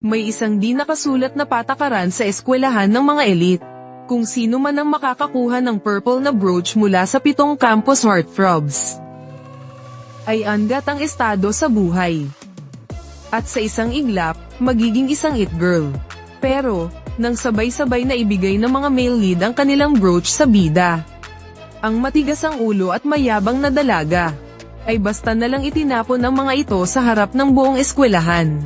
May isang di nakasulat na patakaran sa eskwelahan ng mga elite. Kung sino man ang makakakuha ng purple na brooch mula sa 7 campus heartthrobs, ay angat ang estado sa buhay. At sa isang iglap, magiging isang it girl. Pero, nang sabay-sabay na ibigay ng mga male lead ang kanilang brooch sa bida, ang matigas ang ulo at mayabang na dalaga, ay basta na lang itinapon ang mga ito sa harap ng buong eskwelahan.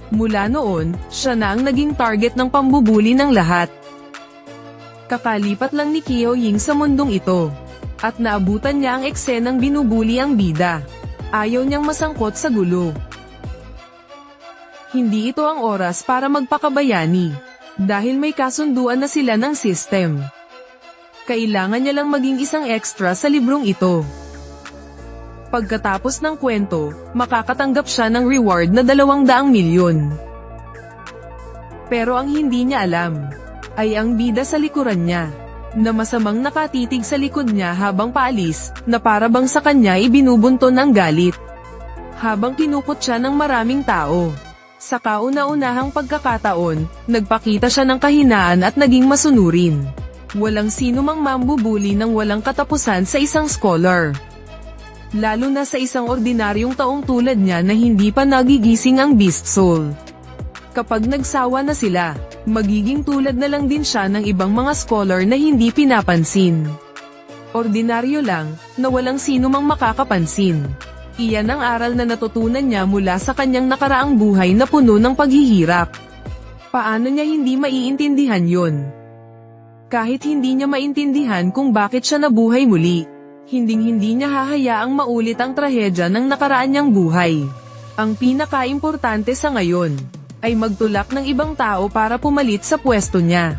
Mula noon, siya na ang naging target ng pambubuli ng lahat. Kakalipat lang ni Kyo Ying sa mundong ito, at naabutan niya ang eksenang binubuli ang bida. Ayaw niyang masangkot sa gulo. Hindi ito ang oras para magpakabayani, dahil may kasunduan na sila ng system. Kailangan niya lang maging isang extra sa librong ito. Pagkatapos ng kwento, makakatanggap siya ng reward na 200 milyon. Pero ang hindi niya alam, ay ang bida sa likuran niya, na masamang nakatitig sa likod niya habang paalis, na para bang sa kanya ibinubunton ng galit. Habang kinukot siya ng maraming tao. Sa kauna-unahang pagkakataon, nagpakita siya ng kahinaan at naging masunurin. Walang sino mang mambubuli ng walang katapusan sa isang scholar. Lalo na sa isang ordinaryong taong tulad niya na hindi pa nagigising ang beast soul. Kapag nagsawa na sila, magiging tulad na lang din siya ng ibang mga scholar na hindi pinapansin. Ordinaryo lang, na walang sino mang makakapansin. Iyan ang aral na natutunan niya mula sa kanyang nakaraang buhay na puno ng paghihirap. Paano niya hindi maiintindihan yon? Kahit hindi niya maintindihan kung bakit siya nabuhay muli, hinding-hindi niya hahayaang maulit ang trahedya ng nakaraan niyang buhay. Ang pinaka-importante sa ngayon, ay magtulak ng ibang tao para pumalit sa pwesto niya.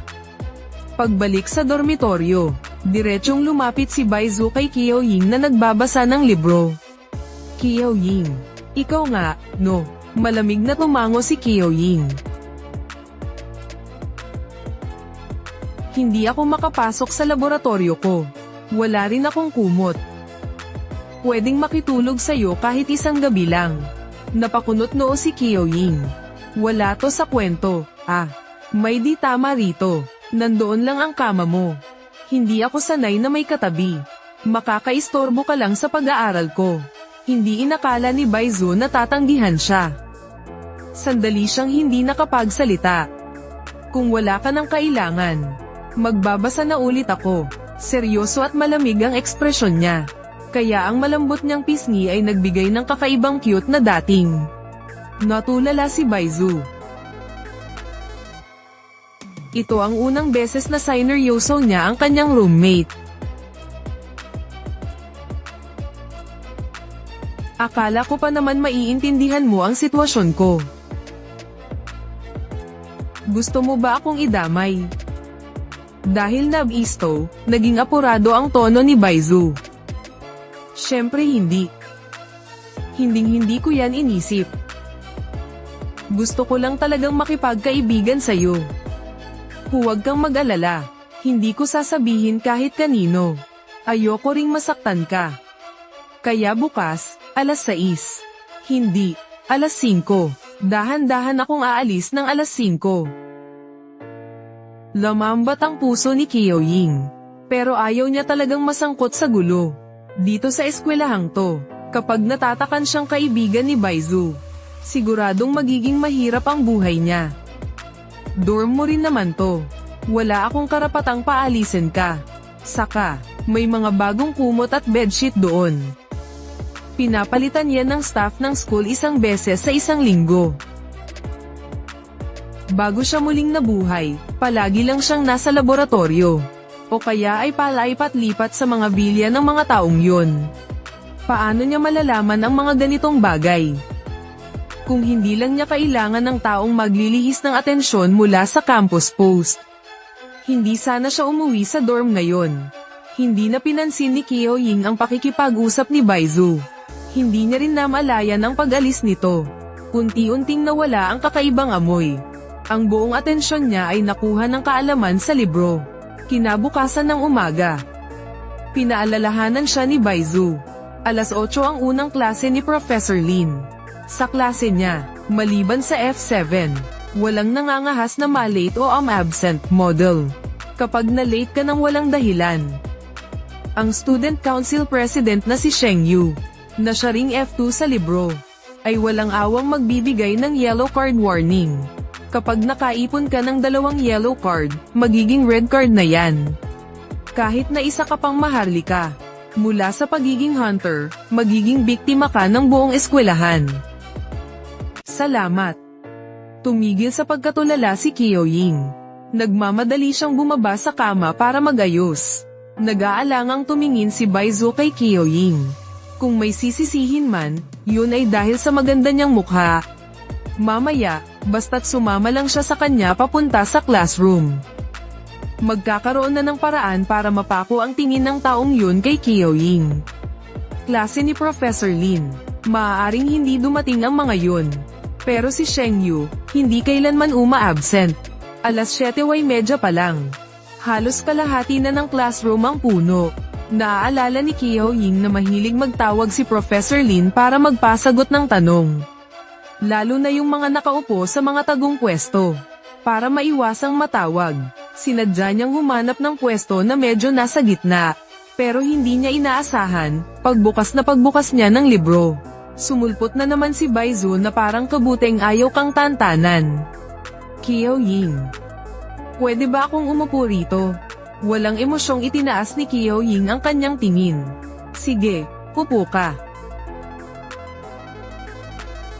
Pagbalik sa dormitoryo, diretsyong lumapit si Baizu kay Kyo Ying na nagbabasa ng libro. Kyo Ying, ikaw nga, no? Malamig na tumango si Kyo Ying. Hindi ako makapasok sa laboratorio ko. Wala rin akong kumot. Pwedeng makitulog sa'yo kahit isang gabi lang. Napakunot noo si Kyo Ying. Wala to sa kwento, may di tama rito. Nandoon lang ang kama mo. Hindi ako sanay na may katabi. Makakaistorbo ka lang sa pag-aaral ko. Hindi inakala ni Baizu na tatanggihan siya. Sandali siyang hindi nakapagsalita. Kung wala ka ng kailangan, magbabasa na ulit ako. Seryoso at malamig ang ekspresyon niya. Kaya ang malambot niyang pisngi ay nagbigay ng kakaibang cute na dating. Natulala si Baizu. Ito ang unang beses na sineryoso niya ang kanyang roommate. Akala ko pa naman maiintindihan mo ang sitwasyon ko. Gusto mo ba akong idamay? Dahil nabisto, naging apurado ang tono ni Baizu. Siyempre hindi. Hinding-hindi ko yan inisip. Gusto ko lang talagang makipagkaibigan sa'yo. Huwag kang mag-alala. Hindi ko sasabihin kahit kanino. Ayoko ring masaktan ka. Kaya bukas, alas 6. Hindi, alas 5. Dahan-dahan akong aalis ng alas 5. Lamambat ang puso ni Kyo Ying. Pero ayaw niya talagang masangkot sa gulo. Dito sa eskwelahang to, kapag natatakan siyang kaibigan ni Baizu, siguradong magiging mahirap ang buhay niya. Dorm mo rin naman to. Wala akong karapatang paalisin ka. Saka, may mga bagong kumot at bedsheet doon. Pinapalitan yan ng staff ng school isang beses sa isang linggo. Bago siya muling nabuhay, palagi lang siyang nasa laboratorio. O kaya ay palaipat-lipat sa mga bilya ng mga taong yun. Paano niya malalaman ang mga ganitong bagay? Kung hindi lang niya kailangan ng taong maglilihis ng atensyon mula sa campus post. Hindi sana siya umuwi sa dorm ngayon. Hindi na pinansin ni Kyo Ying ang pakikipag-usap ni Baizu. Hindi niya rin namalayan ang pag-alis nito. Unti-unting nawala ang kakaibang amoy. Ang buong atensyon niya ay nakuha ng kaalaman sa libro. Kinabukasan ng umaga, pinaalalahanan siya ni Baizu. Alas 8 ang unang klase ni Professor Lin. Sa klase niya, maliban sa F7, walang nangangahas na ma-late o absent model. Kapag na-late ka ng walang dahilan. Ang Student Council President na si Sheng Yu, na siya ring F2 sa libro, ay walang awang magbibigay ng yellow card warning. Kapag nakaipon ka ng 2 yellow card, magiging red card na yan. Kahit na isa ka pang maharlika, mula sa pagiging hunter, magiging biktima ka ng buong eskwelahan. Salamat. Tumigil sa pagkatulala si Qiuying. Nagmamadali siyang bumaba sa kama para magayos. Nag-aalangang tumingin si Baizu kay Qiuying. Kung may sisisihin man, yun ay dahil sa maganda niyang mukha. Mamaya, basta't sumama lang siya sa kanya papunta sa classroom. Magkakaroon na ng paraan para mapako ang tingin ng taong yun kay Qiuying. Klase ni Professor Lin. Maaaring hindi dumating ang mga yun. Pero si Sheng Yu, hindi kailanman uma-absent. Alas 7:30 pa lang. Halos kalahati na ng classroom ang puno. Naaalala ni Qiuying na mahilig magtawag si Professor Lin para magpasagot ng tanong. Lalo na yung mga nakaupo sa mga tagong pwesto. Para maiwasang matawag, sinadya niyang humanap ng pwesto na medyo nasa gitna. Pero hindi niya inaasahan, pagbukas niya ng libro. Sumulpot na naman si Baizu na parang kabuteng ayaw kang tantanan. Qiuying. Pwede ba akong umupo rito? Walang emosyong itinaas ni Qiuying ang kanyang tingin. Sige, upo ka.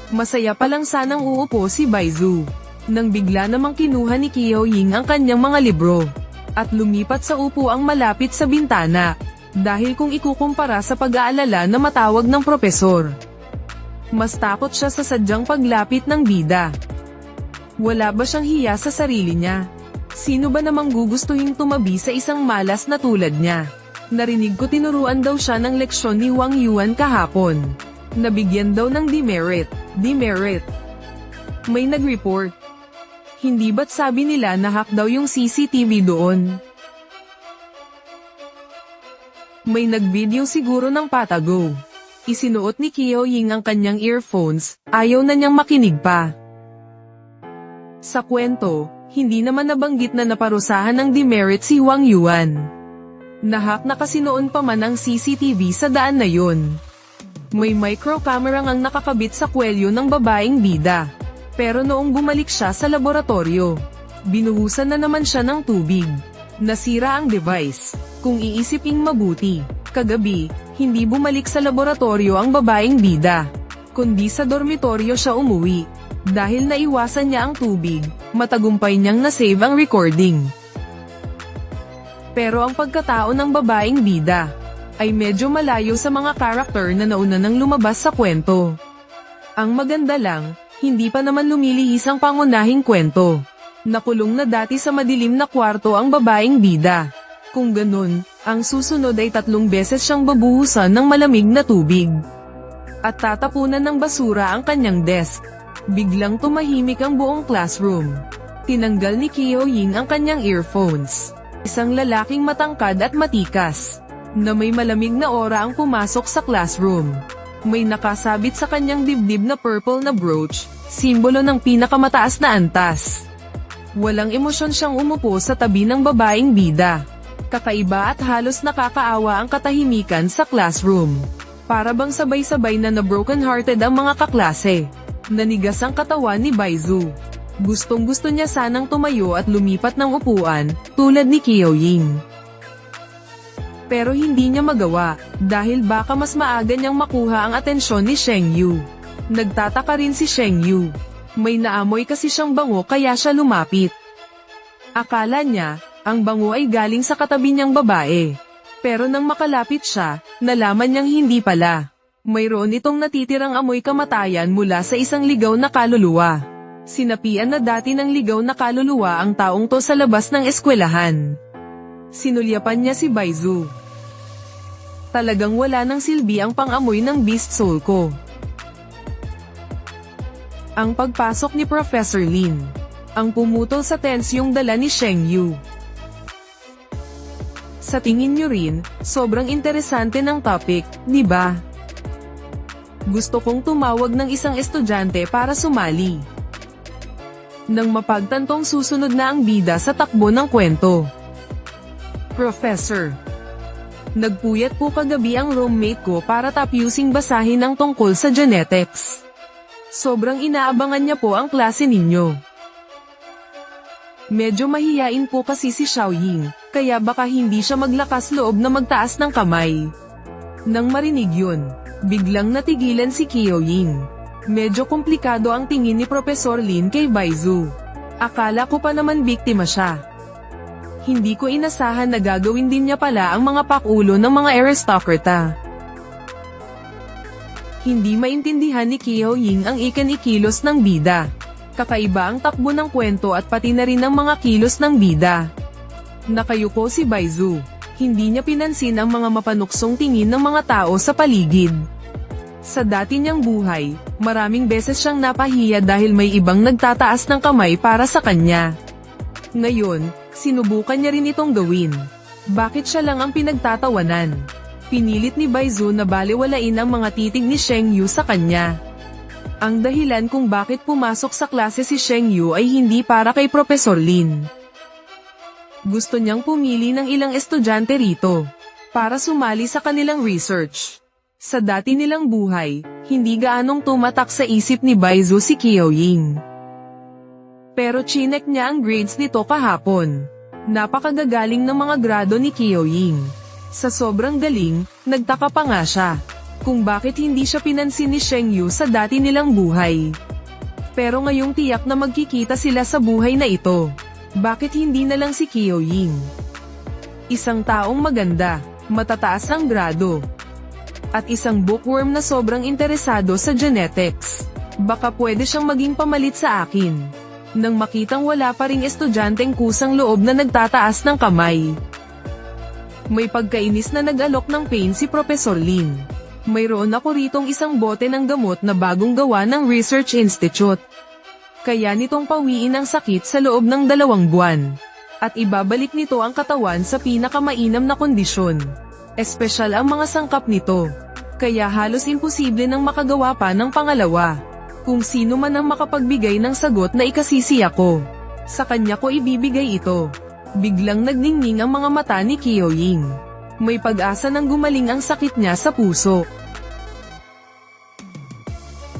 Masaya pa lang sanang uupo si Baizu. Nang bigla namang kinuha ni Qiuying ang kanyang mga libro. At lumipat sa upuang malapit sa bintana. Dahil kung ikukumpara sa pag-aalala na matawag ng propesor. Mas takot siya sa sadyang paglapit ng bida. Wala ba siyang hiya sa sarili niya? Sino ba namang gugustuhin tumabi sa isang malas na tulad niya? Narinig ko tinuruan daw siya ng leksyon ni Wang Yuan kahapon. Nabigyan daw ng demerit. May nag-report. Hindi ba't sabi nila na hack daw yung CCTV doon? May nag-video siguro ng patago. Isinuot ni Qiuying ang kanyang earphones, ayaw na niyang makinig pa. Sa kwento, hindi naman nabanggit na naparusahan ng demerit si Wang Yuan. Nahack na kasi noon pa man ang CCTV sa daan na yun. May micro-camera ngang nakakabit sa kwelyo ng babaeng bida. Pero noong bumalik siya sa laboratorio, binuhusan na naman siya ng tubig. Nasira ang device. Kung iisiping mabuti, kagabi, hindi bumalik sa laboratorio ang babaeng bida. Kundi sa dormitoryo siya umuwi. Dahil naiwasan niya ang tubig, matagumpay niyang na-save ang recording. Pero ang pagkatao ng babaeng bida ay medyo malayo sa mga karakter na nauna nang lumabas sa kwento. Ang maganda lang, hindi pa naman lumilihis ang pangunahing kwento. Nakulong na dati sa madilim na kwarto ang babaeng bida. Kung ganun, ang susunod ay 3 beses siyang babuhusan ng malamig na tubig. At tatapunan ng basura ang kanyang desk. Biglang tumahimik ang buong classroom. Tinanggal ni Qiuying ang kanyang earphones. Isang lalaking matangkad at matikas, na may malamig na aura ang pumasok sa classroom. May nakasabit sa kanyang dibdib na purple na brooch, simbolo ng pinakamataas na antas. Walang emosyon siyang umupo sa tabi ng babaeng bida. Kakaiba at halos nakakaawa ang katahimikan sa classroom. Para bang sabay-sabay na broken-hearted ang mga kaklase. Nanigas ang katawan ni Baizu. Gustong-gusto niya sanang tumayo at lumipat ng upuan, tulad ni Qiuying. Pero hindi niya magawa, dahil baka mas maaga niyang makuha ang atensyon ni Sheng Yu. Nagtataka rin si Sheng Yu. May naamoy kasi siyang bango kaya siya lumapit. Akala niya, ang bango ay galing sa katabi niyang babae. Pero nang makalapit siya, nalaman niyang hindi pala. Mayroon itong natitirang amoy kamatayan mula sa isang ligaw na kaluluwa. Sinapian na dati ng ligaw na kaluluwa ang taong to sa labas ng eskwelahan. Sinulyapan niya si Baizu. Talagang wala nang silbi ang pang-amoy ng beast soul ko. Ang pagpasok ni Professor Lin. Ang pumutol sa tensyong dala ni Sheng Yu. Sa tingin niyo rin, sobrang interesante ng topic, di ba? Gusto kong tumawag ng isang estudyante para sumali. Nang mapagtantong susunod na ang bida sa takbo ng kwento. Professor. Nagpuyat po kagabi ang roommate ko para tapusing basahin ang tungkol sa genetics. Sobrang inaabangan niya po ang klase ninyo. Medyo mahiyain po kasi si Xiaoying, kaya baka hindi siya maglakas loob na magtaas ng kamay. Nang marinig yun, biglang natigilan si Qiaoying. Medyo komplikado ang tingin ni Professor Lin kay Baizu. Akala ko pa naman biktima siya. Hindi ko inasahan na gagawin din niya pala ang mga pakulo ng mga aristokrata. Hindi maintindihan ni Qiaoying ang ikinikilos ng bida. Kakaiba ang takbo ng kwento at pati na rin ang mga kilos ng bida. Nakayuko si Baizu. Hindi niya pinansin ang mga mapanuksong tingin ng mga tao sa paligid. Sa dati niyang buhay, maraming beses siyang napahiya dahil may ibang nagtataas ng kamay para sa kanya. Ngayon, sinubukan niya rin itong gawin. Bakit siya lang ang pinagtatawanan? Pinilit ni Baizu na balewalain ang mga titig ni Sheng Yu sa kanya. Ang dahilan kung bakit pumasok sa klase si Sheng Yu ay hindi para kay Professor Lin. Gusto niyang pumili ng ilang estudyante rito, para sumali sa kanilang research. Sa dati nilang buhay, hindi gaanong tumatak sa isip ni Baizu si Qiaoying. Pero chinek niya ang grades nito kahapon. Napakagagaling ng mga grado ni Qiaoying. Sa sobrang galing, nagtaka pa nga siya kung bakit hindi siya pinansin ni Sheng Yu sa dati nilang buhay. Pero ngayong tiyak na magkikita sila sa buhay na ito, bakit hindi na lang si Qiaoying? Isang taong maganda, matataas ang grado, at isang bookworm na sobrang interesado sa genetics. Baka pwede siyang maging pamalit sa akin. Nang makitang wala pa ring estudyanteng kusang loob na nagtataas ng kamay. May pagkainis na nag-alok ng pain si Professor Lin. Mayroon ako ritong isang bote ng gamot na bagong gawa ng Research Institute. Kaya nitong pawiin ang sakit sa loob ng 2 buwan. At ibabalik nito ang katawan sa pinakamainam na kondisyon. Espesyal ang mga sangkap nito. Kaya halos imposible nang makagawa pa ng pangalawa. Kung sino man ang makapagbigay ng sagot na ikasisi ako, sa kanya ko ibibigay ito. Biglang nagningning ang mga mata ni Qiaoying. May pag-asa nang gumaling ang sakit niya sa puso.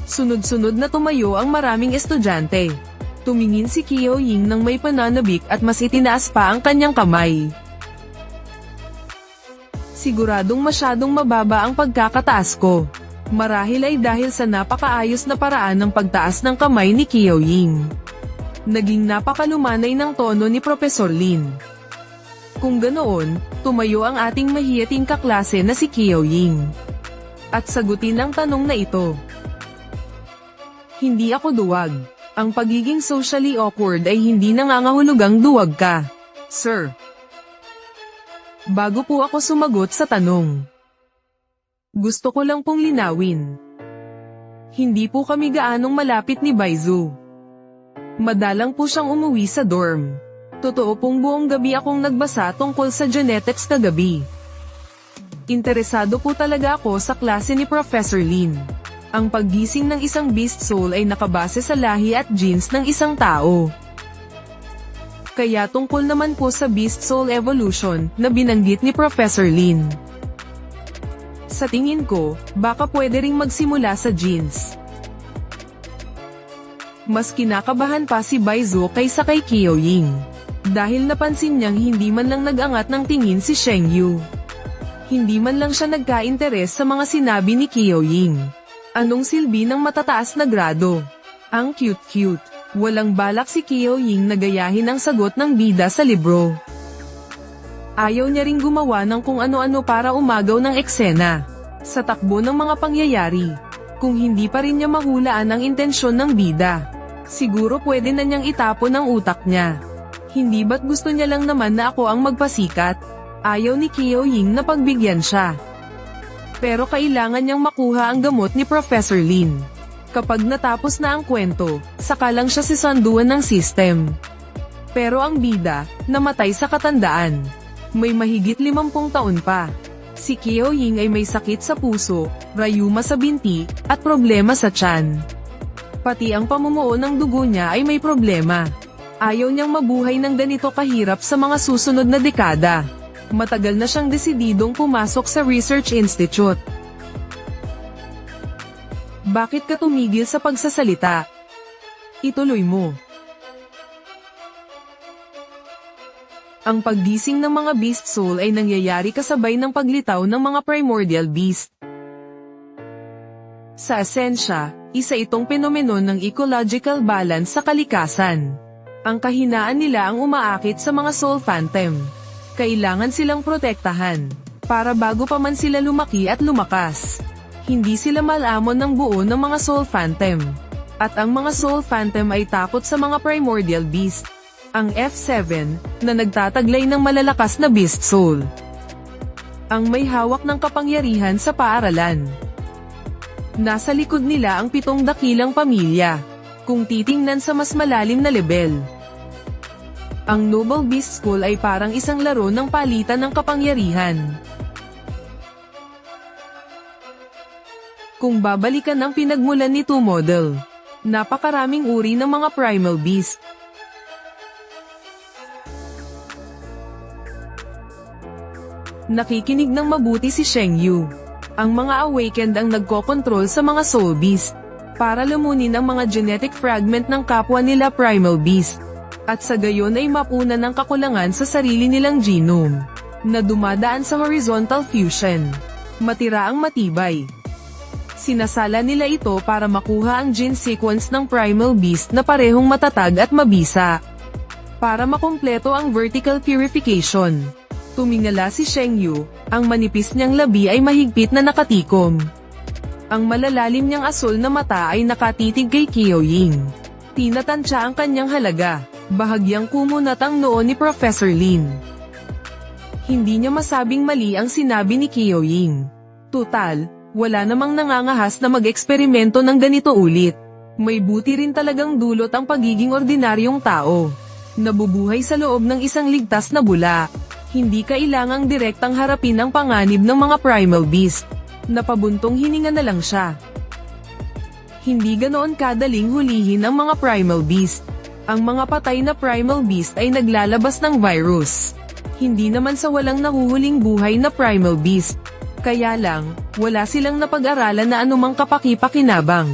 Sunod-sunod na tumayo ang maraming estudyante. Tumingin si Qiaoying nang may pananabik at mas itinaas pa ang kanyang kamay. Siguradong masyadong mababa ang pagkakataas ko. Marahil ay dahil sa napakaayos na paraan ng pagtaas ng kamay ni Qiaoying. Naging napakalumanay ng tono ni Professor Lin. Kung ganoon, tumayo ang ating mahiyating kaklase na si Qiaoying. At sagutin ang tanong na ito. Hindi ako duwag. Ang pagiging socially awkward ay hindi nangangahulugang duwag ka, sir. Bago po ako sumagot sa tanong, gusto ko lang pong linawin. Hindi po kami gaanong malapit ni Baizu. Madalang po siyang umuwi sa dorm. Totoo pong buong gabi akong nagbasa tungkol sa genetics kagabi. Interesado po talaga ako sa klase ni Professor Lin. Ang paggising ng isang beast soul ay nakabase sa lahi at genes ng isang tao. Kaya tungkol naman po sa beast soul evolution na binanggit ni Professor Lin. Sa tingin ko, baka pwede ring magsimula sa genes. Mas kinakabahan pa si Baizu kaysa kay Qiaoying. Dahil napansin niyang hindi man lang nag-angat ng tingin si Sheng Yu. Hindi man lang siya nagka-interes sa mga sinabi ni Qiaoying. Anong silbi ng matataas na grado? Ang cute-cute. Walang balak si Qiaoying na gayahin ang sagot ng bida sa libro. Ayaw niya ring gumawa ng kung ano-ano para umagaw ng eksena. Sa takbo ng mga pangyayari. Kung hindi pa rin niya mahulaan ang intensyon ng bida, siguro pwede na niyang itapon ang utak niya. Hindi ba't gusto niya lang naman na ako ang magpasikat? Ayaw ni Qiaoying na pagbigyan siya. Pero kailangan niyang makuha ang gamot ni Professor Lin. Kapag natapos na ang kwento, saka lang siya sisanduan ng system. Pero ang bida, namatay sa katandaan. May mahigit 50 taon pa. Si Qiaoying ay may sakit sa puso, rayuma sa binti, at problema sa tiyan. Pati ang pamumuo ng dugo niya ay may problema. Ayaw niyang mabuhay ng ganito kahirap sa mga susunod na dekada. Matagal na siyang desididong pumasok sa Research Institute. Bakit ka tumigil sa pagsasalita? Ituloy mo. Ang paggising ng mga beast soul ay nangyayari kasabay ng paglitaw ng mga primordial beast. Sa esensya, isa itong penomeno ng ecological balance sa kalikasan. Ang kahinaan nila ang umaakit sa mga soul phantom. Kailangan silang protektahan, para bago pa man sila lumaki at lumakas. Hindi sila malamon ng buo ng mga soul phantom. At ang mga soul phantom ay takot sa mga primordial beast. Ang F7, na nagtataglay ng malalakas na beast soul. Ang may hawak ng kapangyarihan sa paaralan. Nasa likod nila ang 7 dakilang pamilya, kung titingnan sa mas malalim na level. Ang Noble Beast School ay parang isang laro ng palitan ng kapangyarihan. Kung babalikan ang pinagmulan nito model, napakaraming uri ng mga primal beast. Nakikinig ng mabuti si Sheng Yu. Ang mga awakened ang nagkokontrol sa mga soul beast, para lamunin ang mga genetic fragment ng kapwa nila primal beast, at sa gayon ay mapunan ng kakulangan sa sarili nilang genome, na dumadaan sa horizontal fusion. Matira ang matibay. Sinasala nila ito para makuha ang gene sequence ng primal beast na parehong matatag at mabisa, para makumpleto ang vertical purification. Tumingala si Sheng Yu, ang manipis niyang labi ay mahigpit na nakatikom. Ang malalalim niyang asul na mata ay nakatitig kay Qiaoying. Tinatansya ang kanyang halaga, bahagyang kumunat ang noo ni Professor Lin. Hindi niya masabing mali ang sinabi ni Qiaoying. Tutal, wala namang nangangahas na mag-eksperimento ng ganito ulit. May buti rin talagang dulot ang pagiging ordinaryong tao. Nabubuhay sa loob ng isang ligtas na bula. Hindi kailangang direktang harapin ang panganib ng mga primal beast. Napabuntong hininga na lang siya. Hindi ganoon kadaling hulihin ang mga primal beast. Ang mga patay na primal beast ay naglalabas ng virus. Hindi naman sa walang nahuhuling buhay na primal beast. Kaya lang, wala silang napag-aralan na anumang kapaki-pakinabang.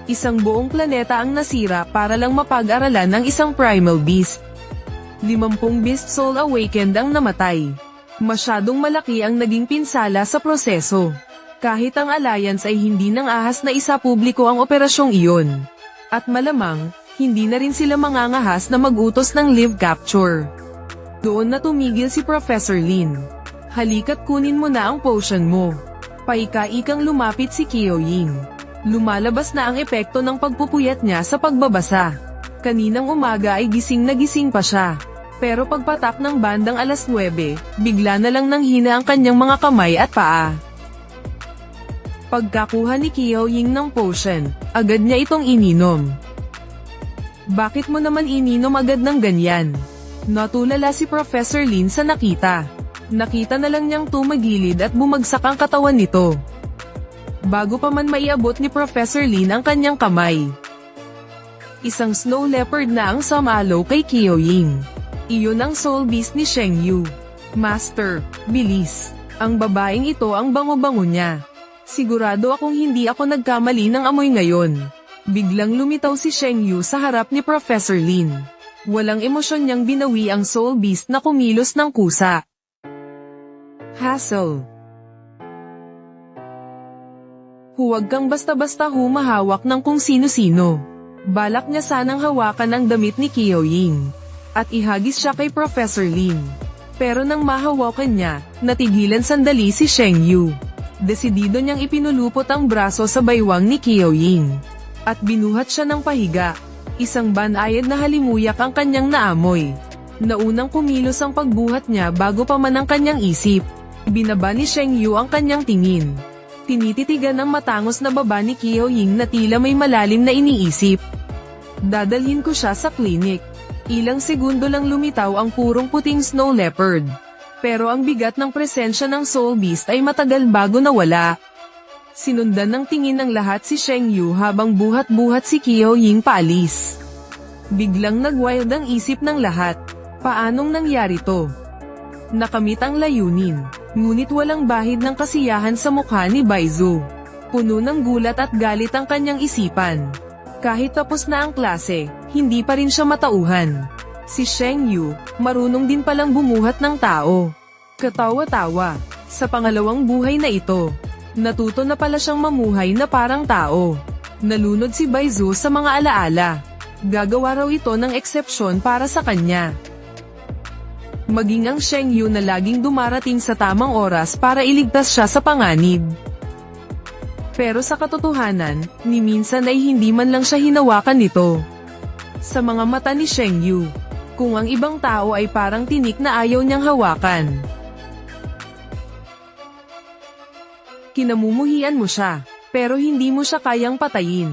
Isang buong planeta ang nasira para lang mapag-aralan ng isang primal beast. 50 beast soul awakened ang namatay. Masyadong malaki ang naging pinsala sa proseso. Kahit ang Alliance ay hindi nang ahas na isa publiko ang operasyong iyon. At malamang, hindi na rin sila mangangahas na mag-utos ng live capture. Doon na tumigil si Professor Lin. Halika't kunin mo na ang potion mo. Paika-ikang lumapit si Qiaoying. Lumalabas na ang epekto ng pagpupuyat niya sa pagbabasa. Kaninang umaga ay gising na gising pa siya. Pero pagpatak ng bandang 9:00, bigla na lang nanghina ang kanyang mga kamay at paa. Pagkakuha ni Qiaoying ng potion, agad niya itong ininom. Bakit mo naman ininom agad ng ganyan? Natulala si Professor Lin sa nakita. Nakita na lang niyang tumagilid at bumagsak ang katawan nito. Bago pa man maiabot ni Professor Lin ang kanyang kamay. Isang snow leopard na ang sumalo kay Qiaoying. Iyon ang soul beast ni Sheng Yu. Master, bilis. Ang babaeng ito ang bango-bango niya. Sigurado akong hindi ako nagkamali ng amoy ngayon. Biglang lumitaw si Sheng Yu sa harap ni Professor Lin. Walang emosyon niyang binawi ang soul beast na kumilos ng kusa. Hassle. Huwag kang basta-basta humahawak ng kung sino-sino. Balak niya sanang hawakan ang damit ni Qiaoying. At ihagis siya kay Professor Lin. Pero nang mahawakan niya, natigilan sandali si Sheng Yu. Desidido niyang ipinulupot ang braso sa baywang ni Qiaoying. At binuhat siya ng pahiga. Isang banayad na halimuyak ang kanyang naamoy. Naunang kumilos ang pagbuhat niya bago pa man ang kanyang isip. Binaba ni Sheng Yu ang kanyang tingin. Tinititigan ang matangos na baba ni Qiaoying na tila may malalim na iniisip. Dadalhin ko siya sa klinik. Ilang segundo lang lumitaw ang purong puting snow leopard. Pero ang bigat ng presensya ng Soul Beast ay matagal bago nawala. Sinundan ng tingin ng lahat si Sheng Yu habang buhat-buhat si Qiao Ying paalis. Biglang nag-wild ang isip ng lahat. Paanong nangyari to? Nakamit ang layunin, ngunit walang bahid ng kasiyahan sa mukha ni Baizu. Puno ng gulat at galit ang kanyang isipan. Kahit tapos na ang klase, hindi pa rin siya matauhan. Si Sheng Yu, marunong din palang bumuhat ng tao. Katawa-tawa, sa pangalawang buhay na ito, natuto na pala siyang mamuhay na parang tao. Nalunod si Baizu sa mga alaala. Gagawa raw ito ng eksepsyon para sa kanya. Maging ang Sheng Yu na laging dumarating sa tamang oras para iligtas siya sa panganib. Pero sa katotohanan, ni minsan ay hindi man lang siya hinawakan nito. Sa mga mata ni Sheng Yu, kung ang ibang tao ay parang tinik na ayaw niyang hawakan. Kinamumuhian mo siya, pero hindi mo siya kayang patayin.